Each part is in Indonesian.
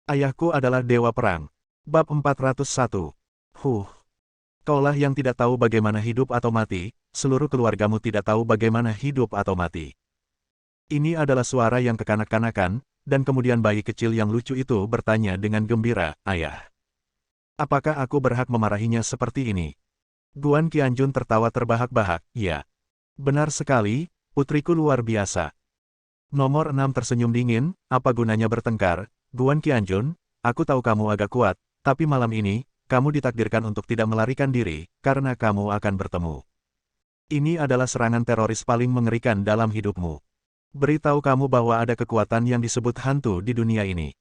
Ayahku adalah dewa perang. Bab 401. Huh. Kaulah yang tidak tahu bagaimana hidup atau mati, seluruh keluargamu tidak tahu bagaimana hidup atau mati. Ini adalah suara yang kekanak-kanakan, dan kemudian bayi kecil yang lucu itu bertanya dengan gembira, "Ayah, apakah aku berhak memarahinya seperti ini?" Guan Qianjun tertawa terbahak-bahak, "Ya. Benar sekali, putriku luar biasa." Nomor 6 tersenyum dingin, "Apa gunanya bertengkar, Guan Qianjun? Aku tahu kamu agak kuat, tapi malam ini, kamu ditakdirkan untuk tidak melarikan diri, karena kamu akan bertemu. Ini adalah serangan teroris paling mengerikan dalam hidupmu. Beritahu kamu bahwa ada kekuatan yang disebut hantu di dunia ini."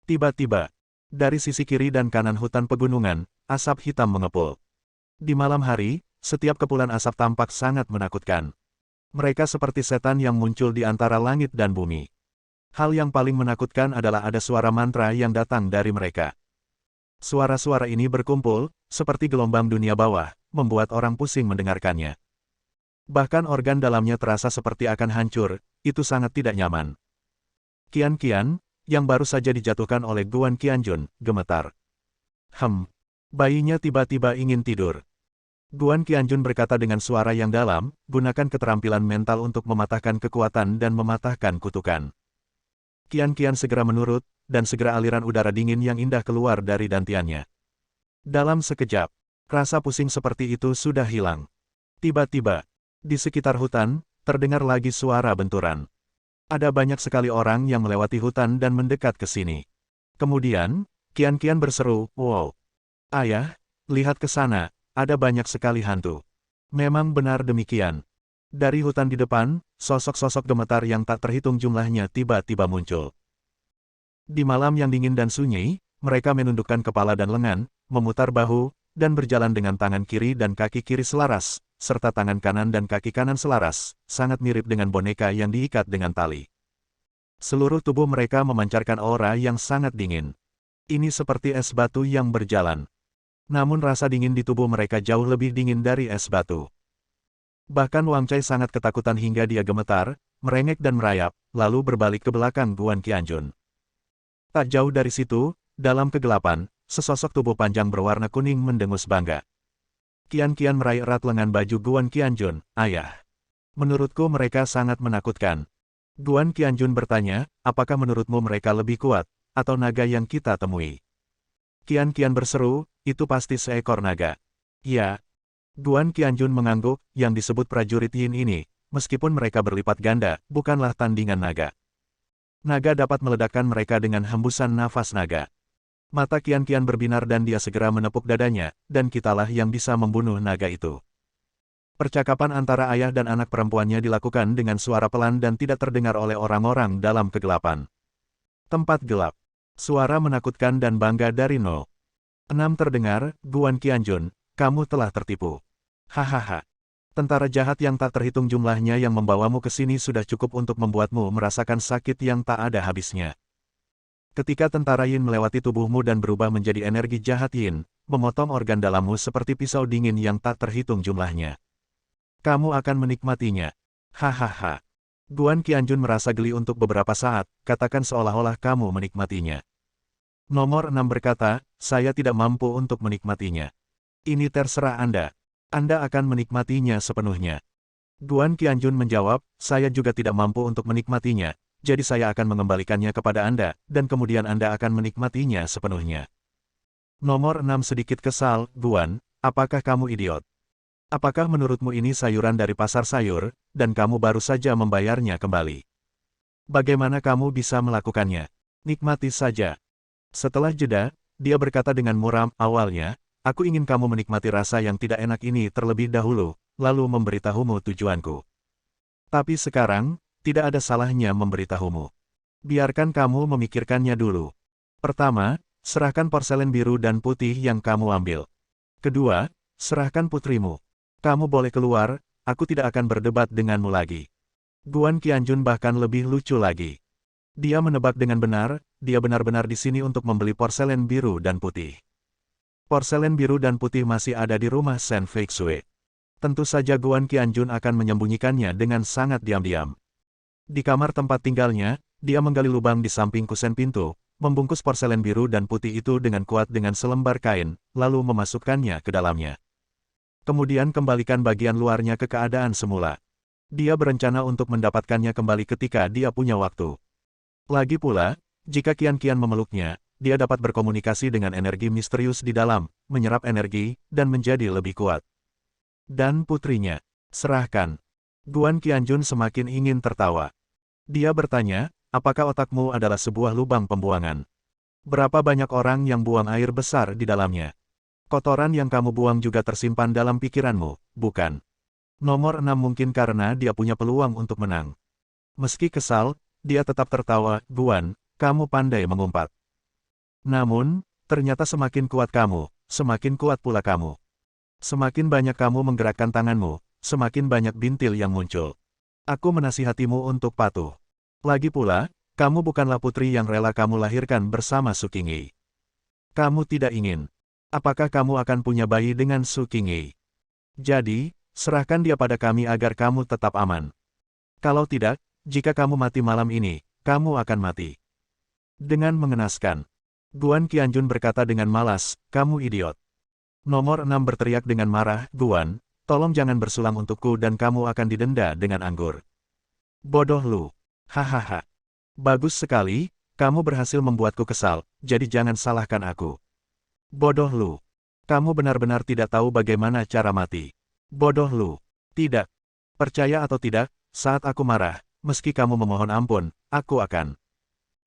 Tiba-tiba, dari sisi kiri dan kanan hutan pegunungan, asap hitam mengepul. Di malam hari, setiap kepulan asap tampak sangat menakutkan. Mereka seperti setan yang muncul di antara langit dan bumi. Hal yang paling menakutkan adalah ada suara mantra yang datang dari mereka. Suara-suara ini berkumpul, seperti gelombang dunia bawah, membuat orang pusing mendengarkannya. Bahkan organ dalamnya terasa seperti akan hancur, itu sangat tidak nyaman. Qian, yang baru saja dijatuhkan oleh Guan Qianjun, gemetar. Bayinya tiba-tiba ingin tidur. Guan Qianjun berkata dengan suara yang dalam, "Gunakan keterampilan mental untuk mematahkan kekuatan dan mematahkan kutukan." Qian segera menurut, dan segera aliran udara dingin yang indah keluar dari dantiannya. Dalam sekejap, rasa pusing seperti itu sudah hilang. Tiba-tiba, di sekitar hutan, terdengar lagi suara benturan. Ada banyak sekali orang yang melewati hutan dan mendekat ke sini. Kemudian, Qian berseru, "Wow! Ayah, lihat ke sana, ada banyak sekali hantu." Memang benar demikian. Dari hutan di depan, sosok-sosok gemetar yang tak terhitung jumlahnya tiba-tiba muncul. Di malam yang dingin dan sunyi, mereka menundukkan kepala dan lengan, memutar bahu, dan berjalan dengan tangan kiri dan kaki kiri selaras, serta tangan kanan dan kaki kanan selaras, sangat mirip dengan boneka yang diikat dengan tali. Seluruh tubuh mereka memancarkan aura yang sangat dingin. Ini seperti es batu yang berjalan. Namun rasa dingin di tubuh mereka jauh lebih dingin dari es batu. Bahkan Wang Cai sangat ketakutan hingga dia gemetar, merengek dan merayap, lalu berbalik ke belakang Guan Qianjun. Tak jauh dari situ, dalam kegelapan, sesosok tubuh panjang berwarna kuning mendengus bangga. Qian meraih erat lengan baju Guan Qianjun, "Ayah, menurutku mereka sangat menakutkan." Guan Qianjun bertanya, "Apakah menurutmu mereka lebih kuat, atau naga yang kita temui?" Qian berseru, "Itu pasti seekor naga." "Ya." Guan Qianjun mengangguk, "Yang disebut prajurit Yin ini, meskipun mereka berlipat ganda, bukanlah tandingan naga. Naga dapat meledakkan mereka dengan hembusan nafas naga." Mata Qian berbinar dan dia segera menepuk dadanya, "Dan kitalah yang bisa membunuh naga itu." Percakapan antara ayah dan anak perempuannya dilakukan dengan suara pelan dan tidak terdengar oleh orang-orang dalam kegelapan. Tempat gelap. Suara menakutkan dan bangga dari No. 6 terdengar, "Guan Qianjun, kamu telah tertipu. Hahaha. Tentara jahat yang tak terhitung jumlahnya yang membawamu ke sini sudah cukup untuk membuatmu merasakan sakit yang tak ada habisnya." Ketika tentara Yin melewati tubuhmu dan berubah menjadi energi jahat Yin, memotong organ dalammu seperti pisau dingin yang tak terhitung jumlahnya. Kamu akan menikmatinya. Hahaha. Guan Qianjun merasa geli untuk beberapa saat, katakan seolah-olah kamu menikmatinya. Nomor 6 berkata, "Saya tidak mampu untuk menikmatinya." "Ini terserah Anda. Anda akan menikmatinya sepenuhnya." Guan Qianjun menjawab, "Saya juga tidak mampu untuk menikmatinya, jadi saya akan mengembalikannya kepada Anda, dan kemudian Anda akan menikmatinya sepenuhnya." Nomor 6 sedikit kesal, "Guan, apakah kamu idiot? Apakah menurutmu ini sayuran dari pasar sayur, dan kamu baru saja membayarnya kembali? Bagaimana kamu bisa melakukannya? Nikmati saja." Setelah jeda, dia berkata dengan muram, "Awalnya, aku ingin kamu menikmati rasa yang tidak enak ini terlebih dahulu, lalu memberitahumu tujuanku. Tapi sekarang, tidak ada salahnya memberitahumu. Biarkan kamu memikirkannya dulu. Pertama, serahkan porselen biru dan putih yang kamu ambil. Kedua, serahkan putrimu. Kamu boleh keluar, aku tidak akan berdebat denganmu lagi." Guan Qianjun bahkan lebih lucu lagi. Dia menebak dengan benar, dia benar-benar di sini untuk membeli porselen biru dan putih. Porselen biru dan putih masih ada di rumah Shen Feixue. Tentu saja Guan Qianjun akan menyembunyikannya dengan sangat diam-diam. Di kamar tempat tinggalnya, dia menggali lubang di samping kusen pintu, membungkus porselen biru dan putih itu dengan kuat dengan selembar kain, lalu memasukkannya ke dalamnya. Kemudian kembalikan bagian luarnya ke keadaan semula. Dia berencana untuk mendapatkannya kembali ketika dia punya waktu. Lagi pula, jika Qian-Qian memeluknya, dia dapat berkomunikasi dengan energi misterius di dalam, menyerap energi, dan menjadi lebih kuat. Dan putrinya, serahkan. Guan Qianjun semakin ingin tertawa. Dia bertanya, apakah otakmu adalah sebuah lubang pembuangan? Berapa banyak orang yang buang air besar di dalamnya? Kotoran yang kamu buang juga tersimpan dalam pikiranmu, bukan? Nomor 6 mungkin karena dia punya peluang untuk menang. Meski kesal, dia tetap tertawa, Guan, kamu pandai mengumpat. Namun, ternyata semakin kuat kamu, semakin kuat pula kamu. Semakin banyak kamu menggerakkan tanganmu, semakin banyak bintil yang muncul. Aku menasihatimu untuk patuh. Lagi pula, kamu bukanlah putri yang rela kamu lahirkan bersama Su Qingyi. Kamu tidak ingin. Apakah kamu akan punya bayi dengan Su Qingyi? Jadi, serahkan dia pada kami agar kamu tetap aman. Kalau tidak, jika kamu mati malam ini, kamu akan mati. Dengan mengenaskan, Guan Qianjun berkata dengan malas, kamu idiot. Nomor 6 berteriak dengan marah, Guan, tolong jangan bersulang untukku dan kamu akan didenda dengan anggur. Bodoh lu. Hahaha. Bagus sekali, kamu berhasil membuatku kesal, jadi jangan salahkan aku. Bodoh lu. Kamu benar-benar tidak tahu bagaimana cara mati. Bodoh lu. Tidak. Percaya atau tidak, saat aku marah, meski kamu memohon ampun, aku akan.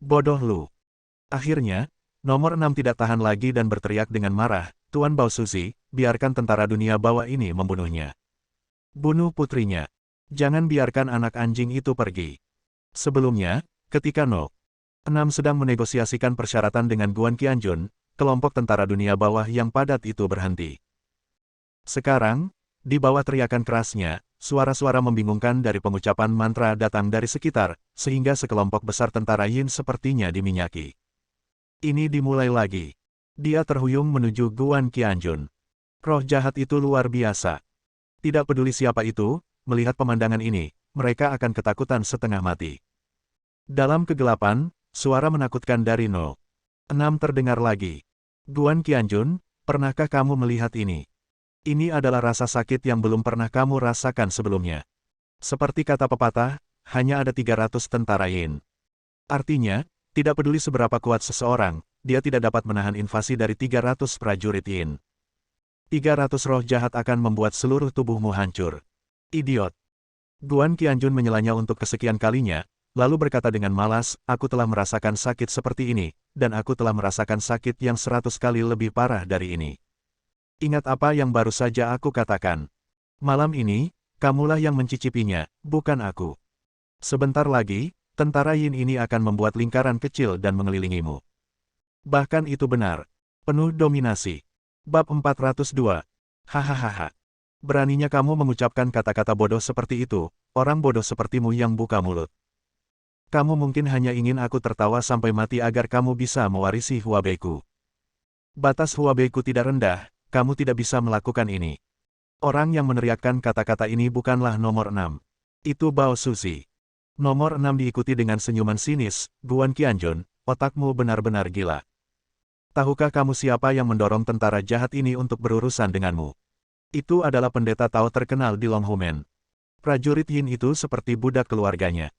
Bodoh lu. Akhirnya, nomor 6 tidak tahan lagi dan berteriak dengan marah, Tuan Bao Suzi, biarkan tentara dunia bawah ini membunuhnya. Bunuh putrinya. Jangan biarkan anak anjing itu pergi. Sebelumnya, ketika No. 6 sedang menegosiasikan persyaratan dengan Guan Qianjun, kelompok tentara dunia bawah yang padat itu berhenti. Sekarang, di bawah teriakan kerasnya, suara-suara membingungkan dari pengucapan mantra datang dari sekitar, sehingga sekelompok besar tentara Yin sepertinya diminyaki. Ini dimulai lagi. Dia terhuyung menuju Guan Qianjun. Roh jahat itu luar biasa. Tidak peduli siapa itu, melihat pemandangan ini, mereka akan ketakutan setengah mati. Dalam kegelapan, suara menakutkan dari No. 6 terdengar lagi. Guan Qianjun, pernahkah kamu melihat ini? Ini adalah rasa sakit yang belum pernah kamu rasakan sebelumnya. Seperti kata pepatah, hanya ada 300 tentara Yin. Artinya, tidak peduli seberapa kuat seseorang, dia tidak dapat menahan invasi dari 300 prajurit Yin. 300 roh jahat akan membuat seluruh tubuhmu hancur. Idiot. Guan Qianjun menyelanya untuk kesekian kalinya, lalu berkata dengan malas, aku telah merasakan sakit seperti ini, dan aku telah merasakan sakit yang 100 kali lebih parah dari ini. Ingat apa yang baru saja aku katakan. Malam ini, kamulah yang mencicipinya, bukan aku. Sebentar lagi, tentara Yin ini akan membuat lingkaran kecil dan mengelilingimu. Bahkan itu benar. Penuh dominasi. Bab 402. Hahaha. Beraninya kamu mengucapkan kata-kata bodoh seperti itu, orang bodoh sepertimu yang buka mulut. Kamu mungkin hanya ingin aku tertawa sampai mati agar kamu bisa mewarisi Huabeiku. Batas Huabeiku tidak rendah, kamu tidak bisa melakukan ini. Orang yang meneriakkan kata-kata ini bukanlah nomor 6. Itu Bao Suzi. Nomor 6 diikuti dengan senyuman sinis, Guan Qianjun, otakmu benar-benar gila. Tahukah kamu siapa yang mendorong tentara jahat ini untuk berurusan denganmu? Itu adalah pendeta Tao terkenal di Longhumen. Prajurit Yin itu seperti budak keluarganya.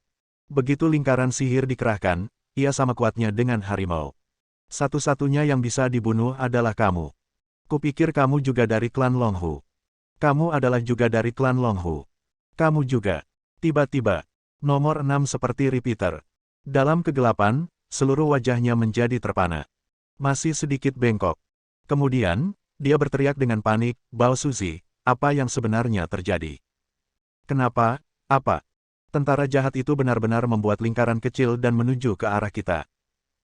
Begitu lingkaran sihir dikerahkan, ia sama kuatnya dengan harimau. Satu-satunya yang bisa dibunuh adalah kamu. Kupikir kamu juga dari klan Longhu. Kamu adalah juga dari klan Longhu. Kamu juga. Tiba-tiba, nomor 6 seperti repeater. Dalam kegelapan, seluruh wajahnya menjadi terpana. Masih sedikit bengkok. Kemudian, dia berteriak dengan panik, Bao Suzi, apa yang sebenarnya terjadi? Kenapa? Apa? Tentara jahat itu benar-benar membuat lingkaran kecil dan menuju ke arah kita.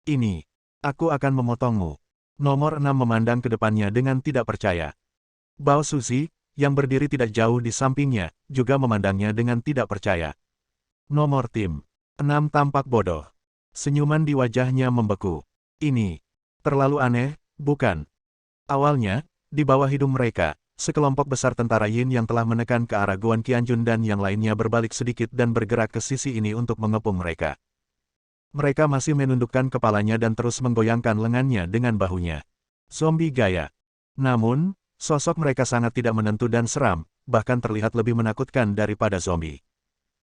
Ini. Aku akan memotongmu. Nomor 6 memandang ke depannya dengan tidak percaya. Bao Suzi, yang berdiri tidak jauh di sampingnya, juga memandangnya dengan tidak percaya. Nomor tim 6 tampak bodoh. Senyuman di wajahnya membeku. Ini. Terlalu aneh, bukan? Awalnya, di bawah hidung mereka, sekelompok besar tentara Yin yang telah menekan ke arah Guan Qianjun dan yang lainnya berbalik sedikit dan bergerak ke sisi ini untuk mengepung mereka. Mereka masih menundukkan kepalanya dan terus menggoyangkan lengannya dengan bahunya. Zombie gaya. Namun, sosok mereka sangat tidak menentu dan seram, bahkan terlihat lebih menakutkan daripada zombie.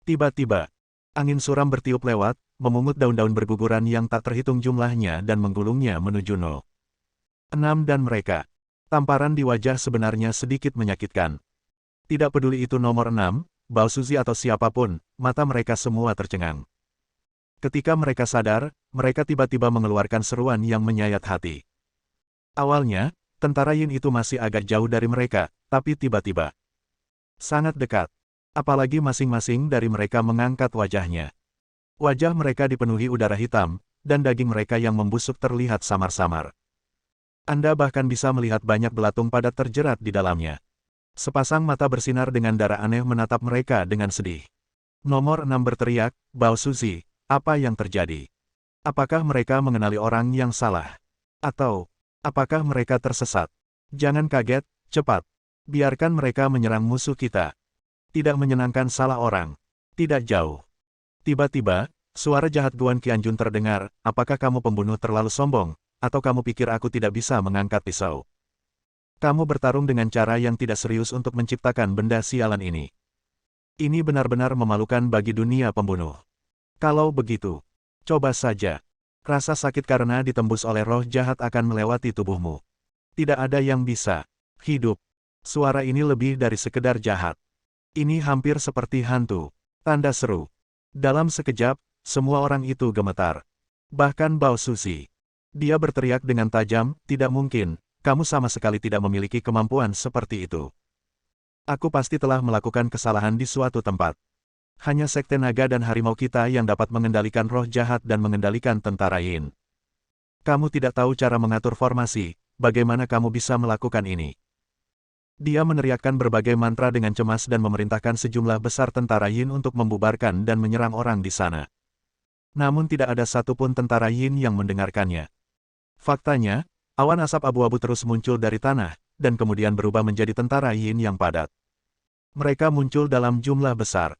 Tiba-tiba, angin suram bertiup lewat, memungut daun-daun berguguran yang tak terhitung jumlahnya dan menggulungnya menuju nol. 6 dan mereka. Tamparan di wajah sebenarnya sedikit menyakitkan. Tidak peduli itu nomor 6, Bao Suzy atau siapapun, mata mereka semua tercengang. Ketika mereka sadar, mereka tiba-tiba mengeluarkan seruan yang menyayat hati. Awalnya, tentara Yin itu masih agak jauh dari mereka, tapi tiba-tiba sangat dekat. Apalagi masing-masing dari mereka mengangkat wajahnya. Wajah mereka dipenuhi udara hitam, dan daging mereka yang membusuk terlihat samar-samar. Anda bahkan bisa melihat banyak belatung padat terjerat di dalamnya. Sepasang mata bersinar dengan darah aneh menatap mereka dengan sedih. Nomor 6 berteriak, Bao Suzy. Apa yang terjadi? Apakah mereka mengenali orang yang salah? Atau, apakah mereka tersesat? Jangan kaget, cepat. Biarkan mereka menyerang musuh kita. Tidak menyenangkan salah orang. Tidak jauh. Tiba-tiba, suara jahat Guan Qianjun terdengar, apakah kamu pembunuh terlalu sombong, atau kamu pikir aku tidak bisa mengangkat pisau? Kamu bertarung dengan cara yang tidak serius untuk menciptakan benda sialan ini. Ini benar-benar memalukan bagi dunia pembunuh. Kalau begitu, coba saja. Rasa sakit karena ditembus oleh roh jahat akan melewati tubuhmu. Tidak ada yang bisa hidup. Suara ini lebih dari sekedar jahat. Ini hampir seperti hantu. Tanda seru. Dalam sekejap, semua orang itu gemetar. Bahkan Bao Suzy. Dia berteriak dengan tajam, tidak mungkin, kamu sama sekali tidak memiliki kemampuan seperti itu. Aku pasti telah melakukan kesalahan di suatu tempat. Hanya Sekte Naga dan Harimau kita yang dapat mengendalikan roh jahat dan mengendalikan tentara Yin. Kamu tidak tahu cara mengatur formasi, bagaimana kamu bisa melakukan ini? Dia meneriakkan berbagai mantra dengan cemas dan memerintahkan sejumlah besar tentara Yin untuk membubarkan dan menyerang orang di sana. Namun tidak ada satupun tentara Yin yang mendengarkannya. Faktanya, awan asap abu-abu terus muncul dari tanah, dan kemudian berubah menjadi tentara Yin yang padat. Mereka muncul dalam jumlah besar.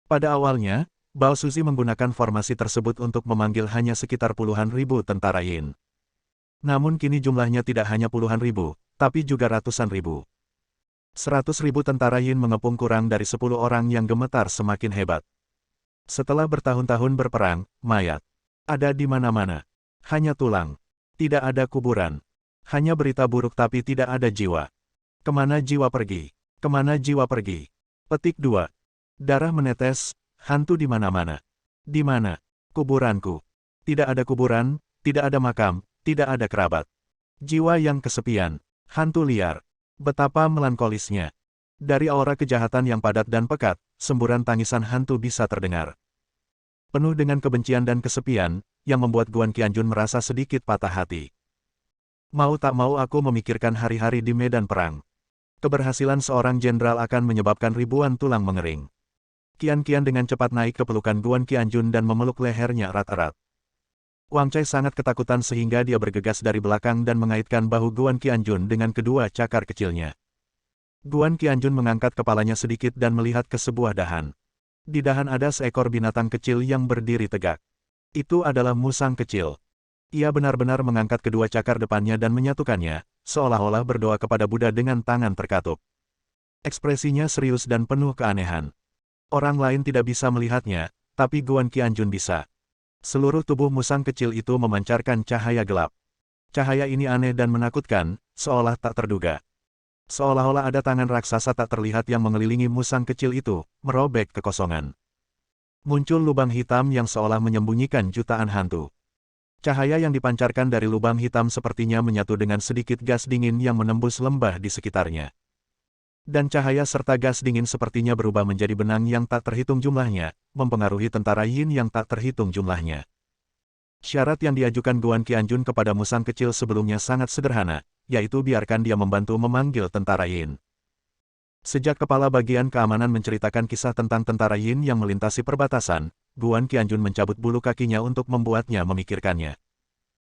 Pada awalnya, Bao Suzy menggunakan formasi tersebut untuk memanggil hanya sekitar puluhan ribu tentara Yin. Namun kini jumlahnya tidak hanya puluhan ribu, tapi juga ratusan ribu. 100.000 tentara Yin mengepung kurang dari 10 orang yang gemetar semakin hebat. Setelah bertahun-tahun berperang, mayat ada di mana-mana. Hanya tulang. Tidak ada kuburan. Hanya berita buruk tapi tidak ada jiwa. Kemana jiwa pergi? Kemana jiwa pergi? Petik 2. Darah menetes, hantu di mana-mana. Di mana? Kuburanku. Tidak ada kuburan, tidak ada makam, tidak ada kerabat. Jiwa yang kesepian. Hantu liar. Betapa melankolisnya. Dari aura kejahatan yang padat dan pekat, semburan tangisan hantu bisa terdengar. Penuh dengan kebencian dan kesepian, yang membuat Guan Qianjun merasa sedikit patah hati. Mau tak mau aku memikirkan hari-hari di medan perang. Keberhasilan seorang jenderal akan menyebabkan ribuan tulang mengering. Qian dengan cepat naik ke pelukan Guan Qianjun dan memeluk lehernya erat-erat. Wang Cai sangat ketakutan sehingga dia bergegas dari belakang dan mengaitkan bahu Guan Qianjun dengan kedua cakar kecilnya. Guan Qianjun mengangkat kepalanya sedikit dan melihat ke sebuah dahan. Di dahan ada seekor binatang kecil yang berdiri tegak. Itu adalah musang kecil. Ia benar-benar mengangkat kedua cakar depannya dan menyatukannya, seolah-olah berdoa kepada Buddha dengan tangan terkatup. Ekspresinya serius dan penuh keanehan. Orang lain tidak bisa melihatnya, tapi Guan Qianjun bisa. Seluruh tubuh musang kecil itu memancarkan cahaya gelap. Cahaya ini aneh dan menakutkan, seolah tak terduga. Seolah-olah ada tangan raksasa tak terlihat yang mengelilingi musang kecil itu, merobek kekosongan. Muncul lubang hitam yang seolah menyembunyikan jutaan hantu. Cahaya yang dipancarkan dari lubang hitam sepertinya menyatu dengan sedikit gas dingin yang menembus lembah di sekitarnya. Dan cahaya serta gas dingin sepertinya berubah menjadi benang yang tak terhitung jumlahnya, mempengaruhi tentara Yin yang tak terhitung jumlahnya. Syarat yang diajukan Guan Qianjun kepada musang kecil sebelumnya sangat sederhana, yaitu biarkan dia membantu memanggil tentara Yin. Sejak kepala bagian keamanan menceritakan kisah tentang tentara Yin yang melintasi perbatasan, Guan Qianjun mencabut bulu kakinya untuk membuatnya memikirkannya.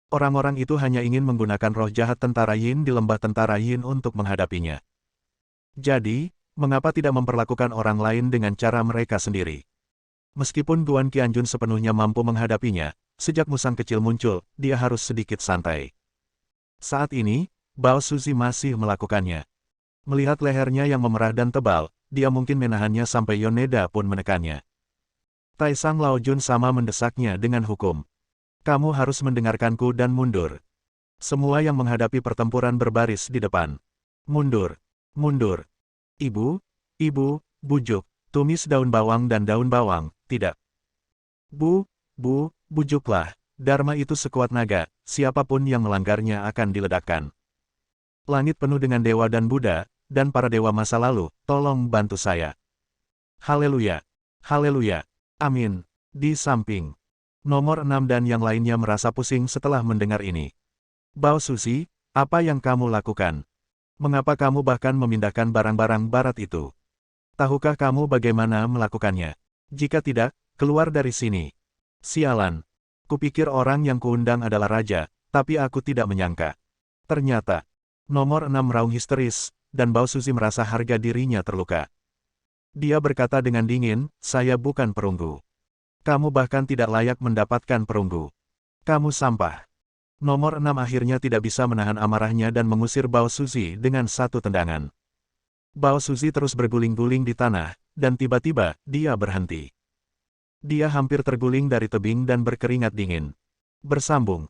Orang-orang itu hanya ingin menggunakan roh jahat tentara Yin di lembah tentara Yin untuk menghadapinya. Jadi, mengapa tidak memperlakukan orang lain dengan cara mereka sendiri? Meskipun Guan Qianjun sepenuhnya mampu menghadapinya, sejak musang kecil muncul, dia harus sedikit santai. Saat ini, Bao Suzy masih melakukannya. Melihat lehernya yang memerah dan tebal, dia mungkin menahannya sampai Yoneda pun menekannya. Taisang Laojun sama mendesaknya dengan hukum. Kamu harus mendengarkanku dan mundur. Semua yang menghadapi pertempuran berbaris di depan. Mundur. Mundur. Ibu, ibu, bujuk, tumis daun bawang dan daun bawang, tidak. Bujuklah. Dharma itu sekuat naga, siapapun yang melanggarnya akan diledakkan. Langit penuh dengan dewa dan Buddha, dan para dewa masa lalu, tolong bantu saya. Haleluya. Haleluya. Amin. Di samping. Nomor 6 dan yang lainnya merasa pusing setelah mendengar ini. Bao Suzy, apa yang kamu lakukan? Mengapa kamu bahkan memindahkan barang-barang barat itu? Tahukah kamu bagaimana melakukannya? Jika tidak, keluar dari sini. Sialan. Kupikir orang yang kuundang adalah raja, tapi aku tidak menyangka. Ternyata, nomor 6 meraung histeris, dan Bao Suzy merasa harga dirinya terluka. Dia berkata dengan dingin, saya bukan perunggu. Kamu bahkan tidak layak mendapatkan perunggu. Kamu sampah. Nomor 6 akhirnya tidak bisa menahan amarahnya dan mengusir Bao Suzy dengan satu tendangan. Bao Suzy terus berguling-guling di tanah, dan tiba-tiba, dia berhenti. Dia hampir terguling dari tebing dan berkeringat dingin. Bersambung.